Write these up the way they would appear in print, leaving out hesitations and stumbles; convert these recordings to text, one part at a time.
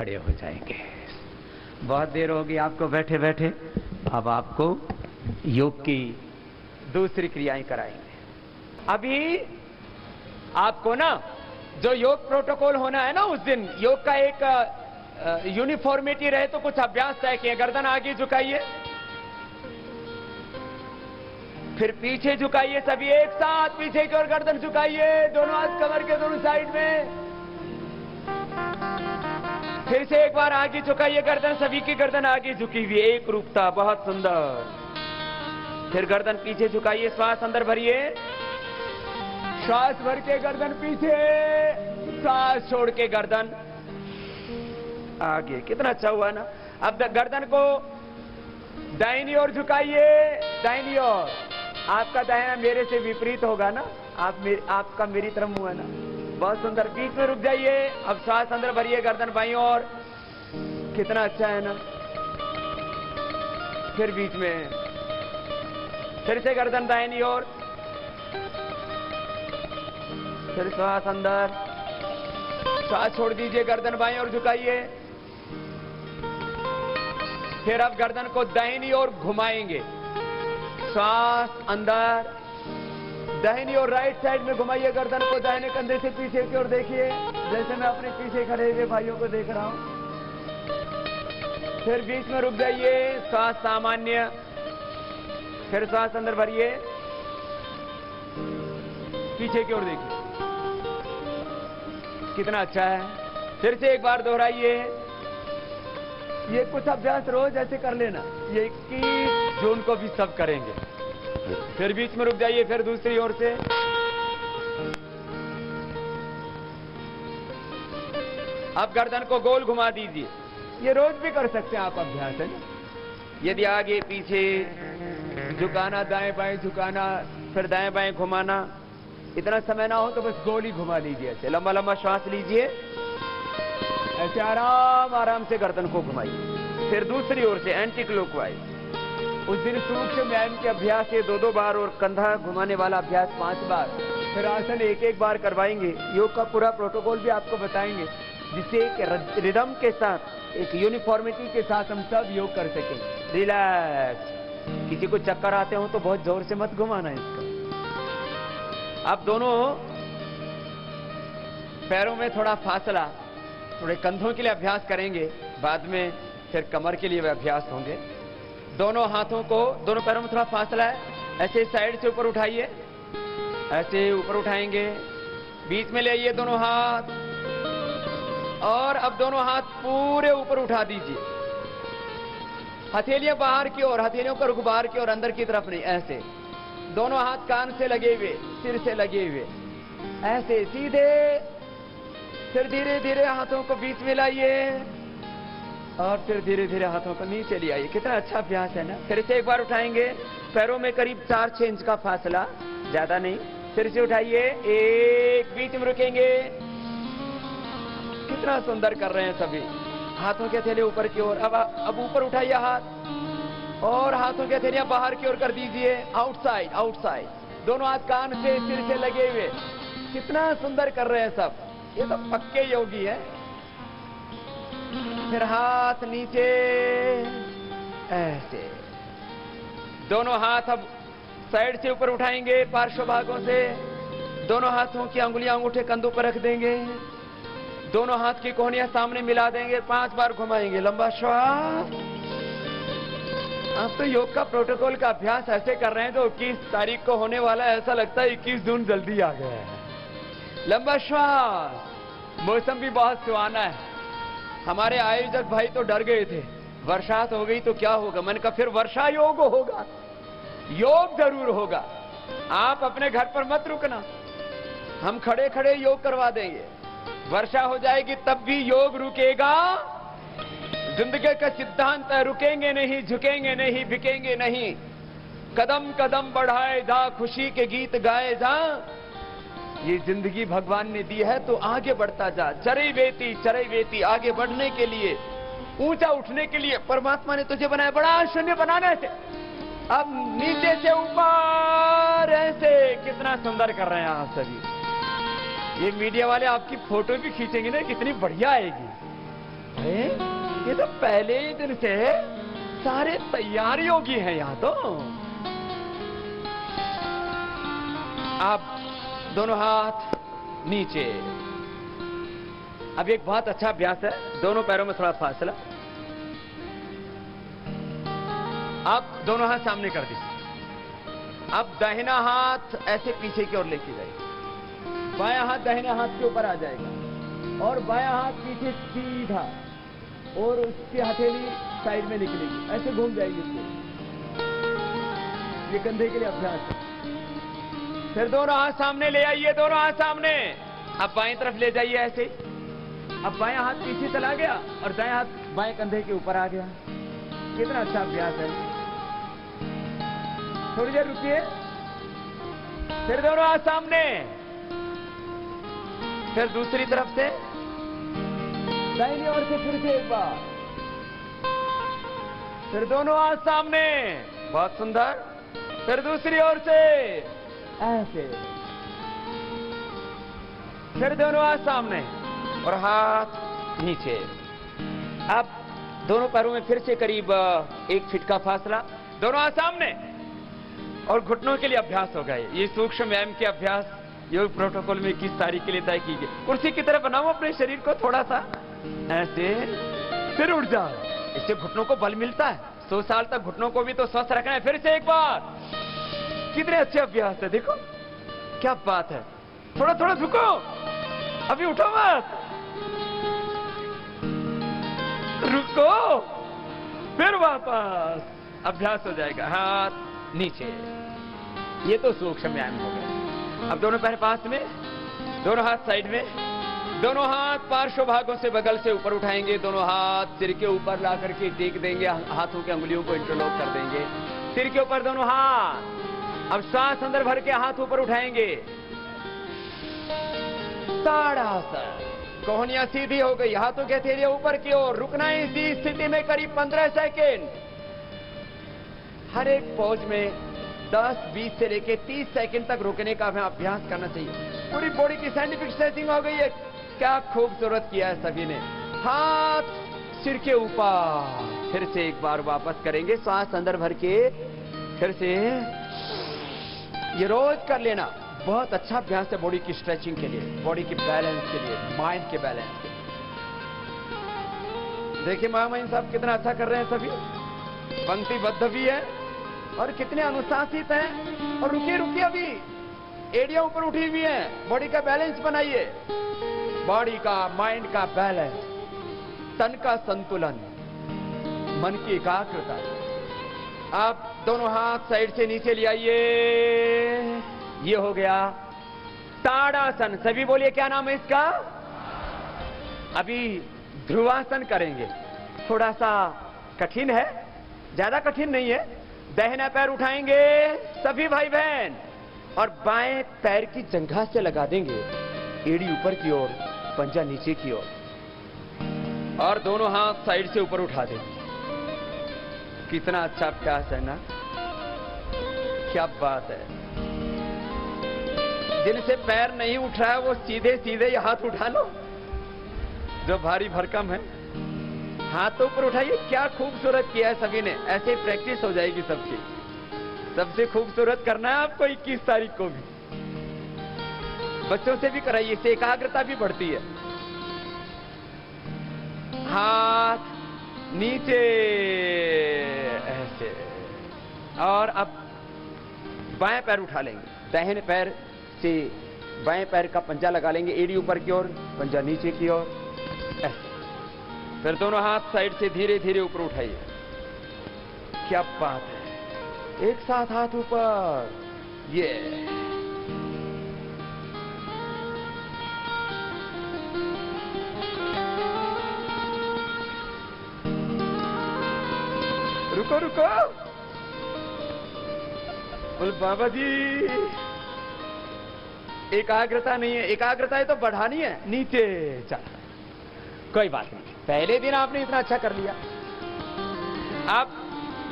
खड़े हो जाएंगे। बहुत देर होगी आपको बैठे बैठे, अब आपको योग की दूसरी क्रियाएं कराएंगे। अभी आपको ना जो योग प्रोटोकॉल होना है ना, उस दिन योग का एक यूनिफॉर्मिटी रहे तो कुछ अभ्यास तय किए। गर्दन आगे झुकाइए, फिर पीछे झुकाइए, सभी एक साथ पीछे की ओर गर्दन झुकाइए, दोनों हाथ कमर के दोनों साइड में। फिर से एक बार आगे झुकाइए गर्दन, सभी की गर्दन आगे झुकी हुई, एक रूपता, बहुत सुंदर। फिर गर्दन पीछे झुकाइए, श्वास अंदर भरिए, श्वास भर के गर्दन पीछे, श्वास छोड़ के गर्दन आगे। कितना अच्छा हुआ ना। अब गर्दन को दाहिनी ओर झुकाइए, दाहिनी ओर। आपका दाहिना मेरे से विपरीत होगा ना, आपका मेरी तरफ मुंह है ना, बहुत सुंदर। बीच में रुक जाइए, अब श्वास अंदर भरिए, गर्दन बाईं ओर। कितना अच्छा है ना। फिर बीच में, फिर से गर्दन दाहिनी ओर, फिर श्वास अंदर, श्वास छोड़ दीजिए, गर्दन बाईं ओर झुकाइए। फिर अब गर्दन को दाहिनी ओर घुमाएंगे, श्वास अंदर, दाहिनी और राइट साइड में घुमाइए गर्दन को, दाहिने कंधे से पीछे की ओर देखिए, जैसे मैं अपने पीछे खड़े हुए भाइयों को देख रहा हूं। फिर बीच में रुक जाइए, श्वास सामान्य, फिर श्वास अंदर भरिए, पीछे की ओर देखिए। कितना अच्छा है। फिर से एक बार दोहराइए। ये कुछ अभ्यास रोज ऐसे कर लेना। ये 21 जून को भी सब करेंगे। फिर बीच में रुक जाइए, फिर दूसरी ओर से। अब गर्दन को गोल घुमा दीजिए। ये रोज भी कर सकते हैं आप अभ्यास, है ना। यदि आगे पीछे झुकाना, दाएं बाएं झुकाना, फिर दाएं बाएं घुमाना, इतना समय ना हो तो बस गोल ही घुमा लीजिए। ऐसे लंबा लंबा श्वास लीजिए, ऐसे आराम आराम से गर्दन को घुमाइए। फिर दूसरी ओर से एंटी क्लॉकवाइज। उस दिन सूक्ष्म व्यायाम के अभ्यास ये 2-2 बार और कंधा घुमाने वाला अभ्यास 5 बार, फिर आसन 1-1 बार करवाएंगे। योग का पूरा प्रोटोकॉल भी आपको बताएंगे, जिससे एक रिदम के साथ, एक यूनिफॉर्मिटी के साथ हम सब योग कर सकें। रिलैक्स। किसी को चक्कर आते हो तो बहुत जोर से मत घुमाना इसका। अब दोनों पैरों में थोड़ा फासला, थोड़े कंधों के लिए अभ्यास करेंगे, बाद में फिर कमर के लिए भी अभ्यास होंगे। दोनों हाथों को, दोनों पैरों में थोड़ा फासला है, ऐसे साइड से ऊपर उठाइए, ऐसे ऊपर उठाएंगे, बीच में ले आइए दोनों हाथ, और अब दोनों हाथ पूरे ऊपर उठा दीजिए। हथेलियां बाहर की ओर, हथेलियों का रुख बाहर की ओर, अंदर की तरफ नहीं, ऐसे। दोनों हाथ कान से लगे हुए, सिर से लगे हुए, ऐसे सीधे। फिर धीरे धीरे हाथों को बीच में लाइए, और फिर धीरे धीरे हाथों को नीचे ले आइए। कितना अच्छा अभ्यास है ना। फिर से एक बार उठाएंगे, पैरों में करीब 4-6 इंच का फासला, ज्यादा नहीं। फिर से उठाइए, एक, बीच में रुकेंगे। कितना सुंदर कर रहे हैं सभी। हाथों के हथेलियां ऊपर की ओर। अब ऊपर उठाइए हाथ, और हाथों के हथेलियां बाहर की ओर कर दीजिए, आउटसाइड आउटसाइड। दोनों हाथ कान से, सिर से लगे हुए। कितना सुंदर कर रहे हैं सब। ये तो पक्के योगी है। फिर हाथ नीचे, ऐसे। दोनों हाथ अब साइड से ऊपर उठाएंगे, पार्श्व भागों से। दोनों हाथों की अंगुलियां अंगूठे कंधों पर रख देंगे, दोनों हाथ की कोहनियां सामने मिला देंगे, 5 बार घुमाएंगे। लंबा श्वास। आप तो योग का प्रोटोकॉल का अभ्यास ऐसे कर रहे हैं जो 21 तारीख को होने वाला है, ऐसा लगता है 21 जून जल्दी आ गया है। लंबा श्वास। मौसम भी बहुत सुहाना है। हमारे आयोजक भाई तो डर गए थे, बरसात हो गई तो क्या होगा। मैंने कहा फिर वर्षा योग होगा, योग जरूर होगा। आप अपने घर पर मत रुकना, हम खड़े खड़े योग करवा देंगे। वर्षा हो जाएगी तब भी योग रुकेगा। जिंदगी का सिद्धांत है, रुकेंगे नहीं, झुकेंगे नहीं, बिकेंगे नहीं। कदम कदम बढ़ाए जा, खुशी के गीत गाए जा। ये जिंदगी भगवान ने दी है तो आगे बढ़ता जा। चरई बेती आगे बढ़ने के लिए, ऊंचा उठने के लिए परमात्मा ने तुझे बनाया। बड़ा शून्य बनाने से अब नीचे से ऊपर, ऐसे। कितना सुंदर कर रहे हैं आप सभी। ये मीडिया वाले आपकी फोटो भी खींचेंगे ना, कितनी बढ़िया आएगी। अरे ये तो पहले ही दिन से सारे तैयार योगी हैं यहाँ तो। अब दोनों हाथ नीचे। अब एक बहुत अच्छा अभ्यास है, दोनों पैरों में थोड़ा फासला। अब दोनों हाथ सामने कर दीजिए। अब दाहिना हाथ ऐसे पीछे की ओर लेके जाइए, बायां हाथ दाहिने हाथ के ऊपर आ जाएगा और बायां हाथ पीछे सीधा और उसकी हथेली साइड में निकलेगी, ऐसे घूम जाएगी इसको। ये कंधे के लिए अभ्यास है। फिर दोनों हाथ सामने ले आइए, दोनों हाथ सामने। अब बाएं तरफ ले जाइए ऐसे। अब बायां हाथ पीछे चला गया और दायां हाथ बाएं कंधे के ऊपर आ गया। कितना अच्छा अभ्यास है। थोड़ी देर रुकिए, फिर दोनों हाथ सामने। फिर दूसरी तरफ से दाहिनी ओर से फिर से एक बार, फिर दोनों हाथ सामने। बहुत सुंदर। फिर दूसरी ओर से ऐसे, फिर दोनों हाथ सामने और हाथ नीचे। अब दोनों पैरों में फिर से करीब 1 फीट का फासला, दोनों हाथ सामने और घुटनों के लिए अभ्यास हो गए। ये सूक्ष्म व्यायाम के अभ्यास योग प्रोटोकॉल में 21 तारीख के लिए तय की गई। कुर्सी की तरह बनाओ अपने शरीर को थोड़ा सा ऐसे, फिर उठ जाओ। इससे घुटनों को बल मिलता है। 100 साल तक घुटनों को भी तो स्वस्थ रखना है। फिर से एक बार। कितने अच्छे अभ्यास है, देखो क्या बात है। थोड़ा थोड़ा झुको, अभी उठो मत, रुको, फिर वापस। अभ्यास हो जाएगा। हाथ नीचे। ये तो सूक्ष्म व्यायाम हो गया। अब दोनों पैर पास में, दोनों हाथ साइड में, दोनों हाथ पार्श्व भागों से बगल से ऊपर उठाएंगे। दोनों हाथ सिर के ऊपर ला करके टेक देंगे, हाथों की अंगुलियों को इंटरलॉक कर देंगे। सिर के ऊपर दोनों हाथ। अब सांस अंदर भर के हाथ ऊपर उठाएंगे। ताड़ासन। कोहनियां सीधी हो गई, हाथों के हथेलियां ऊपर की ओर। रुकना है इसी स्थिति में करीब 15 सेकेंड। हर एक पोज में 10, 20 से लेके 30 सेकंड तक रुकने का हमें अभ्यास करना चाहिए। पूरी बॉडी की साइंटिफिक स्ट्रेचिंग हो गई है। क्या खूबसूरत किया है सभी ने। हाथ सिर के ऊपर। फिर से एक बार वापस करेंगे, सांस अंदर भर के। फिर से ये रोज कर लेना। बहुत अच्छा अभ्यास है बॉडी की स्ट्रेचिंग के लिए, बॉडी की बैलेंस के लिए, माइंड के बैलेंस के लिए। देखिए महामहिम साहब कितना अच्छा कर रहे हैं सभी। पंक्तिबद्ध भी है और कितने अनुशासित हैं। और रुकिए रुकिए, अभी एड़ियां ऊपर उठी हुई हैं। बॉडी का बैलेंस बनाइए, बॉडी का, माइंड का बैलेंस, तन का संतुलन, मन की एकाग्रता। आप दोनों हाथ साइड से नीचे ले आइए। ये हो गया ताड़ासन। सभी बोलिए क्या नाम है इसका। अभी ध्रुवासन करेंगे। थोड़ा सा कठिन है, ज्यादा कठिन नहीं है। दाहिना पैर उठाएंगे सभी भाई बहन और बाएं पैर की जंघा से लगा देंगे, एड़ी ऊपर की ओर, पंजा नीचे की ओर, और दोनों हाथ साइड से ऊपर उठा देंगे। कितना अच्छा अभ्यास है ना, क्या बात है। जिनसे पैर नहीं उठ रहा है वो सीधे सीधे ये हाथ उठा लो। जो भारी भरकम है हाथ ऊपर उठाइए। क्या खूबसूरत किया है सभी ने। ऐसे प्रैक्टिस हो जाएगी सबकी। सबसे खूबसूरत करना है आपको 21 तारीख को भी। बच्चों से भी कराइए, इससे एकाग्रता भी बढ़ती है। हाथ नीचे ऐसे, और अब बाएं पैर उठा लेंगे। दाहिने पैर से बाएं पैर का पंजा लगा लेंगे, एड़ी ऊपर की ओर, पंजा नीचे की ओर ऐसे। फिर दोनों हाथ साइड से धीरे धीरे ऊपर उठाइए। क्या बात है। एक साथ हाथ ऊपर। ये रुको रुको, बोल बाबा जी एकाग्रता नहीं है। एकाग्रता है तो बढ़ानी है। नीचे चल, कोई बात नहीं, पहले दिन आपने इतना अच्छा कर लिया। आप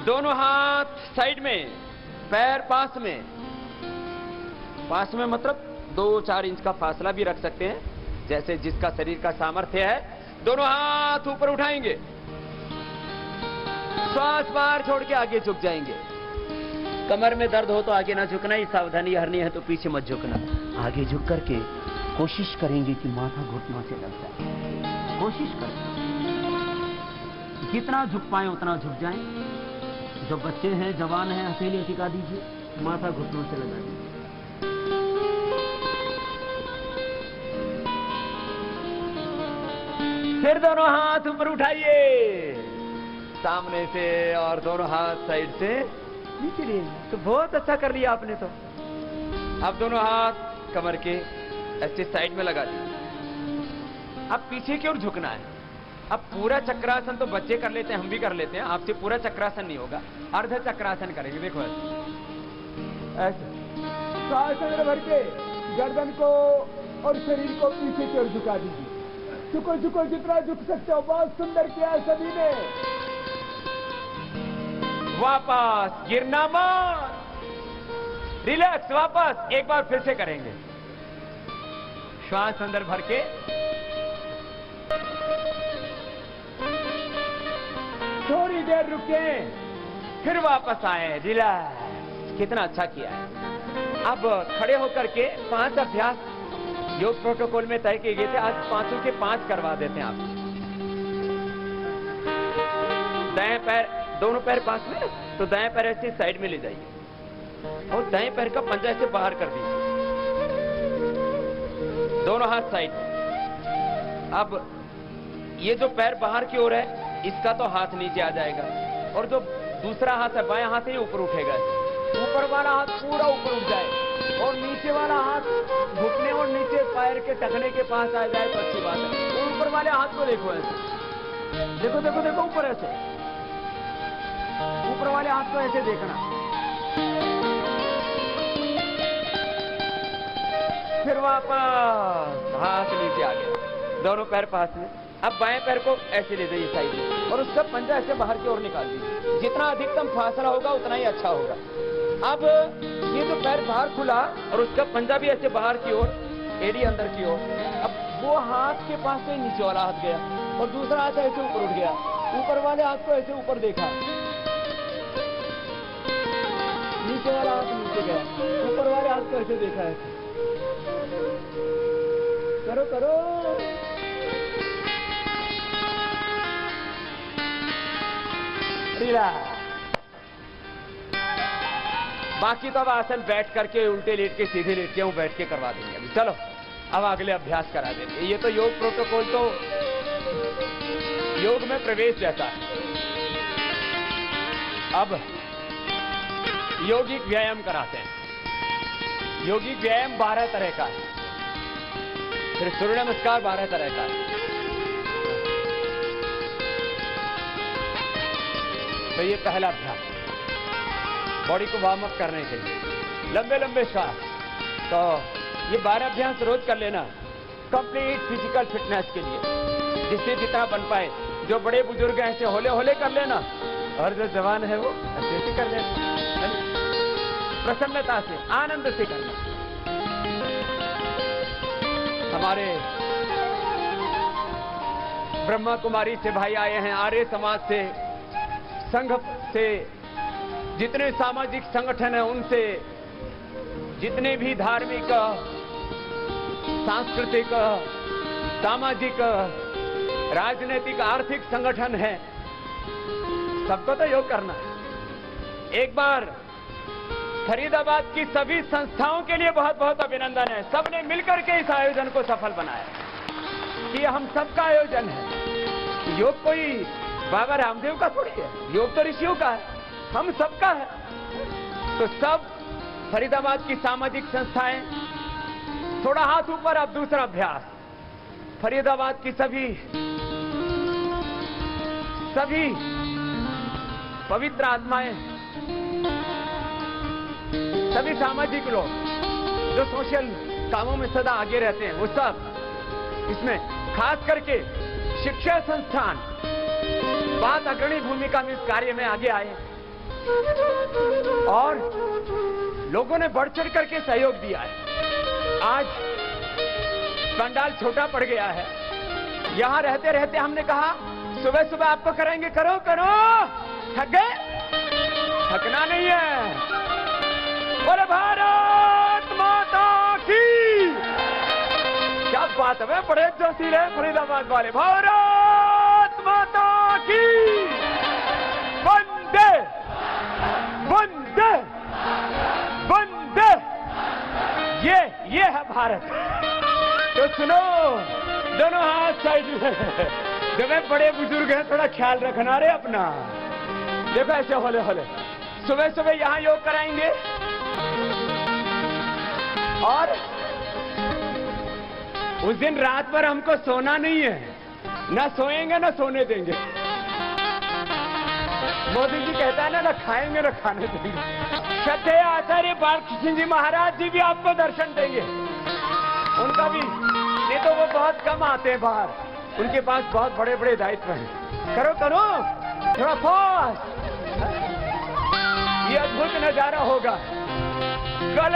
दोनों हाथ साइड में, पैर पास में। पास में मतलब 2-4 इंच का फासला भी रख सकते हैं, जैसे जिसका शरीर का सामर्थ्य है। दोनों हाथ ऊपर उठाएंगे, श्वास बाहर छोड़ के आगे झुक जाएंगे। कमर में दर्द हो तो आगे ना झुकना, ही सावधानी हरनी है तो पीछे मत झुकना। आगे झुक करके कोशिश करेंगे कि माथा घुटनों से लग जाए। कोशिश करें जितना झुक पाए उतना झुक जाएं। जो बच्चे हैं, जवान हैं, हथेली टिका दीजिए, माथा घुटनों से लगा दीजिए। फिर दोनों हाथ ऊपर उठाइए सामने से और दोनों हाथ साइड से नीचे लिए। तो बहुत अच्छा कर लिया आपने। तो अब दोनों हाथ कमर के ऐसे साइड में लगा दिए। अब पीछे की ओर झुकना है। अब पूरा चक्रासन तो बच्चे कर लेते हैं, हम भी कर लेते हैं, आपसे पूरा चक्रासन नहीं होगा, अर्ध चक्रासन करेंगे। देखो ऐसे सांस अंदर भर के गर्दन को और शरीर को पीछे की ओर झुका दीजिए। झुको झुको, जितना झुक सकते हो। बहुत सुंदर किया सभी ने। वापस गिरना मत, रिलैक्स। वापस एक बार फिर से करेंगे। श्वास अंदर भर के थोड़ी देर रुके, फिर वापस आए। रिलैक्स। कितना अच्छा किया है। अब खड़े होकर के 5 अभ्यास योग प्रोटोकॉल में तय किए गए थे, आज 5 के 5 करवा देते हैं आप। दाएं पैर, दोनों पैर पास में, तो दाएं पैर ऐसे साइड में ले जाइए और दाएं पैर का पंजा ऐसे बाहर कर दीजिए। दोनों हाथ साइड में। अब ये जो पैर बाहर की ओर है, इसका तो हाथ नीचे आ जाएगा और जो दूसरा हाथ है, बायां हाथ, ही ऊपर उठेगा। ऊपर वाला हाथ पूरा ऊपर उठ जाए और नीचे वाला हाथ घुटने और नीचे पैर के टखने के पास आ जाए तो अच्छी बात है। ऊपर वाले हाथ को देखो ऐसे, देखो देखो देखो, ऊपर ऐसे, ऊपर वाले हाथ को ऐसे देखना। फिर वापस हाथ नीचे आ गया, दोनों पैर पास में। अब बाएं पैर को ऐसे ले जाइए साइड में और उसका पंजा ऐसे बाहर की ओर निकाल दीजिए। जितना अधिकतम फासला होगा उतना ही अच्छा होगा। अब ये जो पैर बाहर खुला और उसका पंजा भी ऐसे बाहर की ओर, एड़ी अंदर की ओर। अब वो हाथ के पास से नीचे वाला हाथ गया और दूसरा हाथ ऐसे ऊपर उठ गया। ऊपर वाले हाथ को ऐसे ऊपर देखा, नीचे वाला हाथ नीचे गया, ऊपर वाले हाथ को ऐसे देखा है। करो करो। बाकी तो अब आसन बैठ करके, उल्टे लेट के, सीधे लेट के, बैठ के करवा देंगे अभी। चलो अब अगले अभ्यास करा देंगे। ये तो योग प्रोटोकॉल तो योग में प्रवेश जैसा है। अब यौगिक व्यायाम कराते हैं। यौगिक व्यायाम 12 तरह का है। फिर सूर्य नमस्कार 12 तरह का है। तो ये पहला अभ्यास, बॉडी को वार्म अप करने के लिए लंबे लंबे श्वास। तो ये 12 अभ्यास रोज कर लेना, कंप्लीट फिजिकल फिटनेस के लिए, जिससे जितना बन पाए। जो बड़े बुजुर्ग हैं ऐसे होले होले कर लेना और जो जवान है वो ऐसे कर लेना, प्रसन्नता से, आनंद से करना। हमारे ब्रह्मा कुमारी से भाई आए हैं, आर्य समाज से, संघ से, जितने सामाजिक संगठन हैं उनसे, जितने भी धार्मिक, सांस्कृतिक, सामाजिक, राजनीतिक, आर्थिक संगठन हैं, सबको तो योग करना है। एक बार फरीदाबाद की सभी संस्थाओं के लिए बहुत बहुत अभिनंदन है। सबने मिलकर के इस आयोजन को सफल बनाया कि हम सबका आयोजन है। योग कोई बाबा रामदेव का थोड़ी है, योग तो ऋषियों का है, हम सबका है। तो सब फरीदाबाद की सामाजिक संस्थाएं, थोड़ा हाथ ऊपर। अब दूसरा अभ्यास, फरीदाबाद की सभी पवित्र आत्माएं, सभी सामाजिक लोग जो सोशल कामों में सदा आगे रहते हैं, वो सब इसमें, खास करके शिक्षा संस्थान बहुत अग्रणी भूमिका में इस कार्य में आगे आए और लोगों ने बढ़ चढ़ करके सहयोग दिया है। आज पंडाल छोटा पड़ गया है यहां रहते रहते हमने कहा सुबह सुबह आपको करेंगे, करो करो। थक गए? थकना नहीं है। बोले भारत माता की। क्या बात है, बड़े जोशीले फरीदाबाद वाले। भारत माता की। वंदे वंदे वंदे। ये है भारत। तो सुनो, दोनों हाथ साइड में। जब बड़े बुजुर्ग हैं थोड़ा ख्याल रखना रे अपना। देखो ऐसे होले होले सुबह सुबह यहां योग कराएंगे और उस दिन रात भर हमको सोना नहीं है, ना सोएंगे ना सोने देंगे। मोदी जी कहता है ना खाएंगे ना खाने देंगे। श्रद्धेय आचार्य बालकृष्ण जी महाराज जी भी आपको दर्शन देंगे। उनका भी, नहीं तो वो बहुत कम आते हैं बाहर, उनके पास बहुत बड़े बड़े दायित्व हैं। करो करो थोड़ा फास्ट। ये अद्भुत नजारा होगा। कल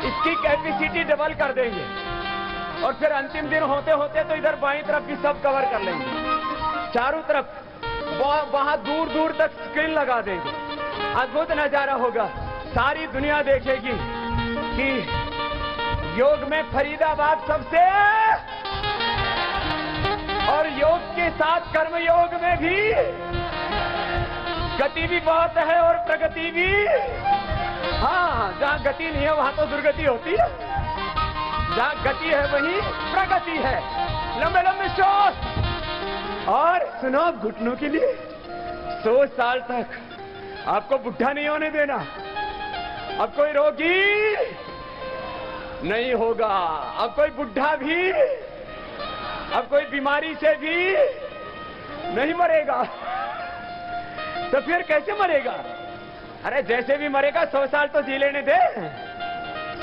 इसकी कैपेसिटी डबल कर देंगे और फिर अंतिम दिन होते होते तो इधर बाईं तरफ भी सब कवर कर लेंगे। चारों तरफ वहां दूर दूर तक स्क्रीन लगा देंगे। अद्भुत नजारा होगा। सारी दुनिया देखेगी कि योग में फरीदाबाद सबसे, और योग के साथ कर्म योग में भी गति भी बहुत है और प्रगति भी। हाँ, जहां गति नहीं है वहां तो दुर्गति होती है, जहां गति है वहीं प्रगति है। लंबे लंबे श्वास। और सुनो, घुटनों के लिए 100 साल तक आपको बुढ़ा नहीं होने देना। अब कोई रोगी नहीं होगा, अब कोई बुढ़ा भी, अब कोई बीमारी से भी नहीं मरेगा। तो फिर कैसे मरेगा? अरे जैसे भी मरेगा 100 साल तो जी लेने दे।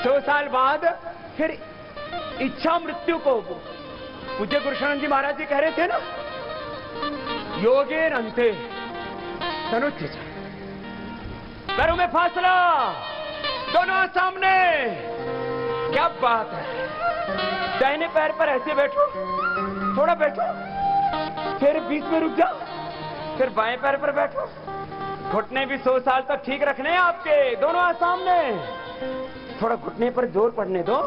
100 साल बाद फिर इच्छा मृत्यु को, पूज्य गुरुशरण जी महाराज जी कह रहे थे ना, योगेन अंते तनुच्छिच। पैरों में फासला, दोनों सामने। क्या बात है। दाहिने पैर पर ऐसे बैठो, थोड़ा बैठो, फिर बीच में रुक जाओ, फिर बाएं पैर पर बैठो। घुटने भी 100 साल तक ठीक रखने हैं आपके, दोनों हाथ सामने। थोड़ा घुटने पर जोर पड़ने दो।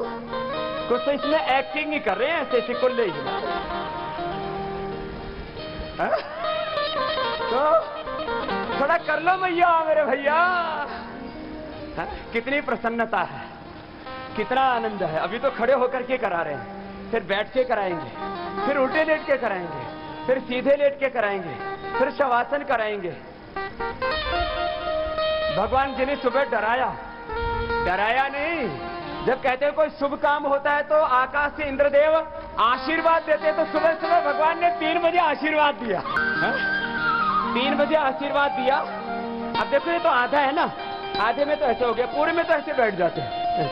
कुछ तो इसमें एक्टिंग ही कर रहे हैं, ऐसे ऐसे कुल्ले ही। तो थोड़ा कर लो भैया, मेरे भैया। कितनी प्रसन्नता है, कितना आनंद है। अभी तो खड़े होकर के करा रहे हैं, फिर बैठ के कराएंगे, फिर उल्टे लेट के कराएंगे, फिर सीधे लेट के कराएंगे, फिर शवासन कराएंगे। भगवान जी ने सुबह डराया नहीं। जब कहते हैं कोई शुभ काम होता है तो आकाश से इंद्रदेव आशीर्वाद देते हैं, तो सुबह सुबह भगवान ने 3 बजे आशीर्वाद दिया। 3 बजे आशीर्वाद दिया। अब देखो ये तो आधा है ना, आधे में तो ऐसे हो गया, पूरे में तो ऐसे बैठ जाते हैं।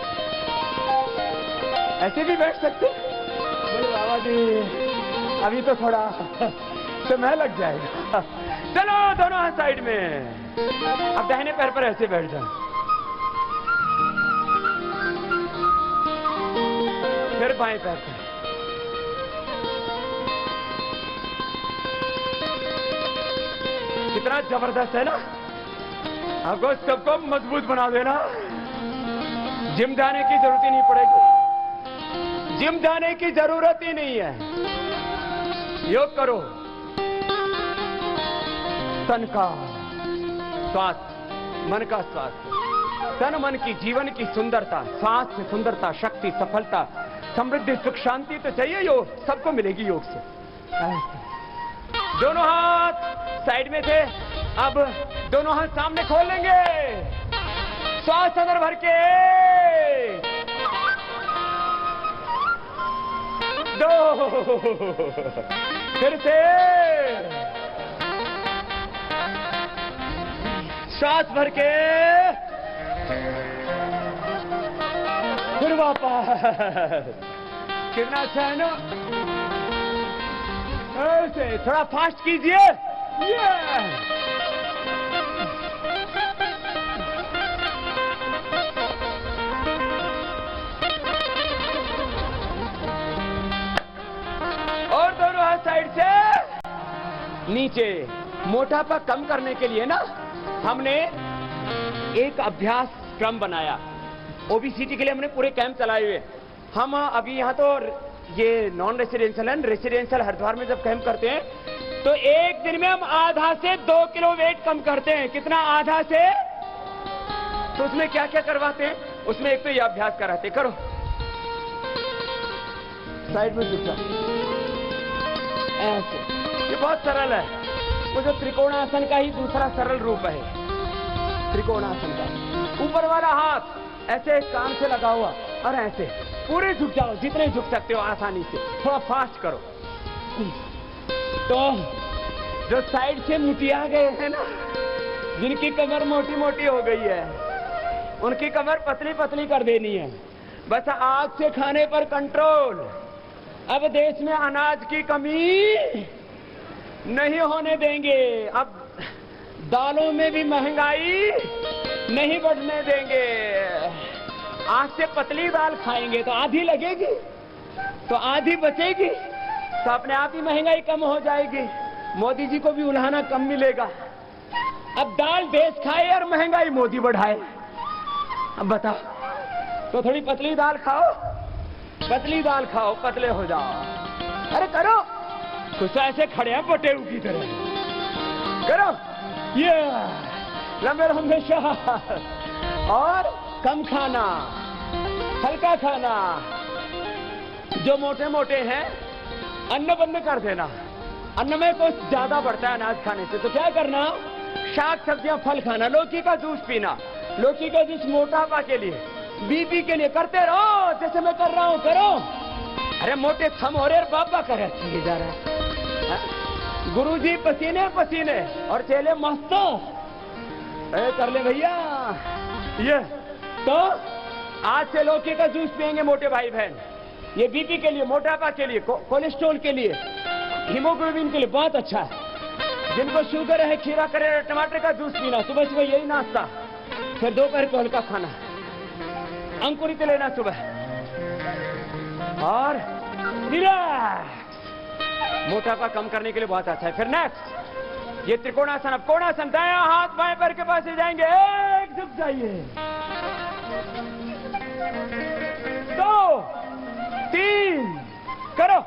ऐसे भी बैठ सकते। बोले बाबा जी अभी तो थोड़ा समय लग जाएगा। चलो दोनों हाथ साइड में। अब दाहिने पैर पर ऐसे बैठ जाओ, फिर बाएं पैर पर। कितना जबरदस्त है ना। आपको सबको मजबूत बना देना। जिम जाने की जरूरत ही नहीं पड़ेगी, जिम जाने की जरूरत ही नहीं है। योग करो। तन का स्वास्थ्य, मन का स्वास्थ्य, तन मन की जीवन की सुंदरता, स्वास्थ्य, सुंदरता, शक्ति, सफलता, समृद्धि, सुख, शांति तो चाहिए। योग सबको मिलेगी योग से। दोनों हाथ साइड में थे, अब दोनों हाथ सामने खोल लेंगे। श्वास अंदर भर के, 2, फिर से श्वास भर के, फिर वापस। कितना अच्छा है ना। ऐसे थोड़ा फास्ट कीजिए। और नीचे। मोटापा कम करने के लिए ना हमने एक अभ्यास क्रम बनाया। ओबीसीटी के लिए हमने पूरे कैंप चलाए हुए। हम अभी यहाँ तो ये नॉन रेसिडेंशियल है, रेसिडेंशियल हरिद्वार में जब कैंप करते हैं तो एक दिन में हम आधा से 2 किलो वेट कम करते हैं। कितना? आधा से। तो उसमें क्या क्या करवाते हैं? उसमें एक तो ये अभ्यास कराते, करो साइड में झुक जा, ऐसे। ये बहुत सरल है। वो जो त्रिकोणासन का ही दूसरा सरल रूप है, त्रिकोणासन का। ऊपर वाला हाथ ऐसे कान से लगा हुआ और ऐसे पूरे झुक जाओ, जितने झुक सकते हो आसानी से। थोड़ा फास्ट करो। तो जो साइड से मुटिया गए हैं ना, जिनकी कमर मोटी मोटी हो गई है, उनकी कमर पतली पतली कर देनी है। बस आग से खाने पर कंट्रोल। अब देश में अनाज की कमी नहीं होने देंगे। अब दालों में भी महंगाई नहीं बढ़ने देंगे। आज से पतली दाल खाएंगे तो आधी लगेगी, तो आधी बचेगी, तो अपने आप ही महंगाई कम हो जाएगी। मोदी जी को भी उल्हाना कम मिलेगा। अब दाल देश खाए और महंगाई मोदी बढ़ाए। अब बताओ, तो थोड़ी पतली दाल खाओ, पतली दाल खाओ, पतले हो जाओ। अरे करो कुछ, ऐसे खड़े हैं बटेऊ की तरह। करो ये लंबे लंबे श्वास और कम खाना, हल्का खाना। जो मोटे मोटे हैं अन्न बंद कर देना। अन्न में कुछ ज्यादा बढ़ता है अनाज खाने से, तो क्या करना? शाक सब्जियां फल खाना। लौकी का जूस पीना। लौकी का जूस मोटापा के लिए, बीपी के लिए। करते रहो जैसे मैं कर रहा हूं, करो। अरे मोटे थम हो रहे, बाबा करे अच्छी जा रहा है। गुरुजी पसीने पसीने और चेले मस्त। कर ले भैया ये। तो आज से लौकी का जूस पियेंगे मोटे भाई बहन। ये बीपी के लिए, मोटापा के लिए, कोलेस्ट्रॉल के लिए, हीमोग्लोबिन के लिए बहुत अच्छा है। जिनको शुगर है, खीरा करेला टमाटर का जूस पीना। सुबह सुबह यही नाश्ता, फिर दोपहर को हल्का खाना, अंकुरित लेना सुबह और रिलैक्स। मोटापा कम करने के लिए बहुत अच्छा है। फिर नेक्स्ट ये त्रिकोणासन। अब कोणासन, दाया हाथ बाएं पैर के पास ले जाएंगे, एक झुक जाइए, 2 3 करो,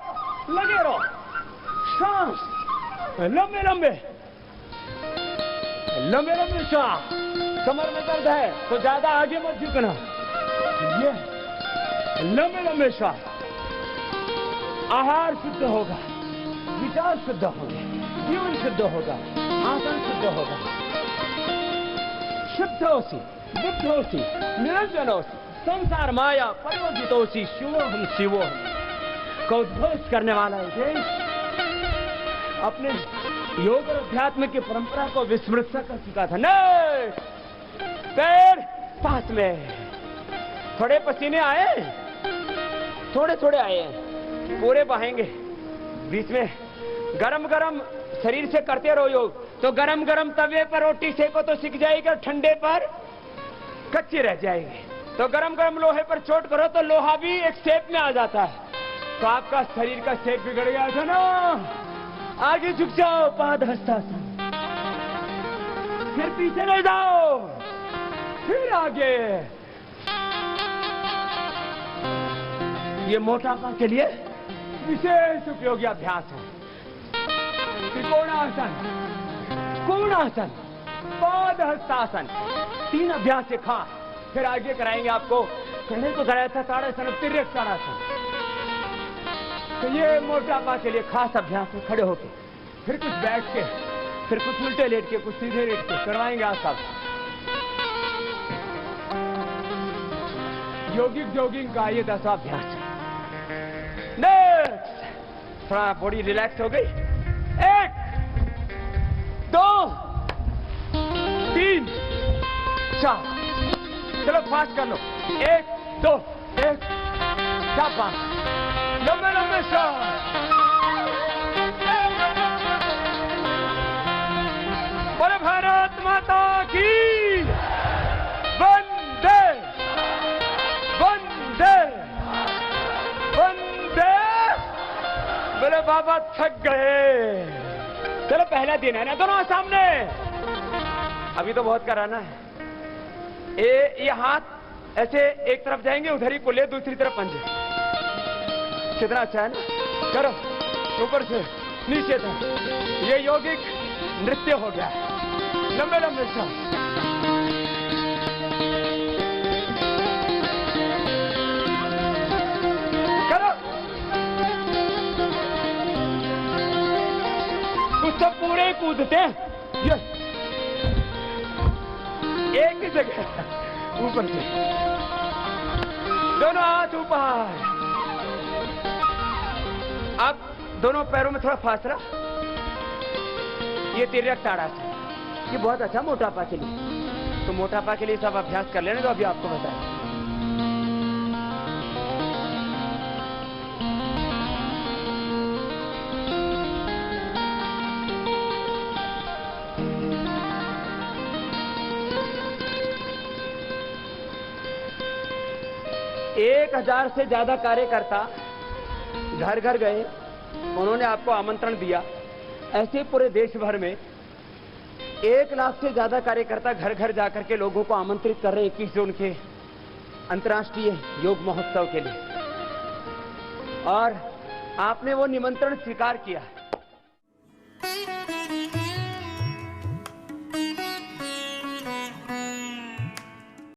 लगे रहो। सांस लंबे लंबे लंबे लंबे सांस। कमर में दर्द है तो ज्यादा आगे मत झुकना। ये लंबे लंबे श्वास। आहार शुद्ध होगा, विचार शुद्ध होंगे, जीवन शुद्ध होगा, आसन शुद्ध होगा। शुद्धोसी, बुद्धोसी, निरंजनोसी, संसार माया परिवर्जितोसी, शिवोहम शिवोहम को उद्घोष करने वाला है देश अपने योग और अध्यात्म की परंपरा को विस्मृत कर चुका था। नहीं, पैर पास में। थोड़े पसीने आए, थोड़े थोड़े आए, पूरे बहेंगे। बीच में गरम गरम शरीर से करते रहो योग, तो गरम गरम तवे पर रोटी सेको तो सिक जाएगी और ठंडे पर कच्ची रह जाएगी। तो गरम गरम लोहे पर चोट करो तो लोहा भी एक शेप में आ जाता है। तो आपका शरीर का शेप बिगड़ गया था ना। आगे झुक जाओ, पादहस्तासन। फिर पीछे ले जाओ, फिर आगे। ये मोटापा के लिए विशेष उपयोगी अभ्यास है। त्रिकोणासन, कोणासन, पादहस्तासन, 3 अभ्यास सिखा। फिर आगे कराएंगे आपको। पहले तो कराया था ताड़ासन, तिर्यक ताड़ासन। तो ये मोटापा के लिए खास अभ्यास है। खड़े होके, फिर कुछ बैठ के, फिर कुछ उल्टे लेट के, कुछ सीधे लेट के करवाएंगे आप सब। योगिक जॉगिंग का ये 10वां अभ्यास है। नेक्स्ट, थोड़ा बॉडी रिलैक्स हो गई। 1 2 3 4, चलो फास्ट कर लो। 1 2 1 4 लंबे लंबे सांस। बोले भारत माता की वंदे वंदे वंदे। बोले बाबा थक गए, चलो पहला दिन है ना, दोनों सामने। अभी तो बहुत कराना है। ये हाथ ऐसे एक तरफ जाएंगे, उधर ही कुल्ले, दूसरी तरफ पंजे। कितना अच्छा है ना। करो ऊपर से नीचे तक। ये यौगिक नृत्य हो गया। लंबे लंबे सांस। करो। कुछ तो पूरे कूदते हैं। एक ही जगह ऊपर से, दोनों हाथ ऊपर। अब दोनों पैरों में थोड़ा फासला। ये तिर्यक ताड़ासन। ये बहुत अच्छा मोटापा के लिए। तो मोटापा के लिए सब अभ्यास कर लेना जो अभी आपको बताया। एक 1000 से ज्यादा कार्यकर्ता घर घर गए, उन्होंने आपको आमंत्रण दिया। ऐसे पूरे देश भर में 1 लाख से ज्यादा कार्यकर्ता घर घर जाकर के लोगों को आमंत्रित कर रहे हैं 21 जून के अंतर्राष्ट्रीय योग महोत्सव के लिए। और आपने वो निमंत्रण स्वीकार किया।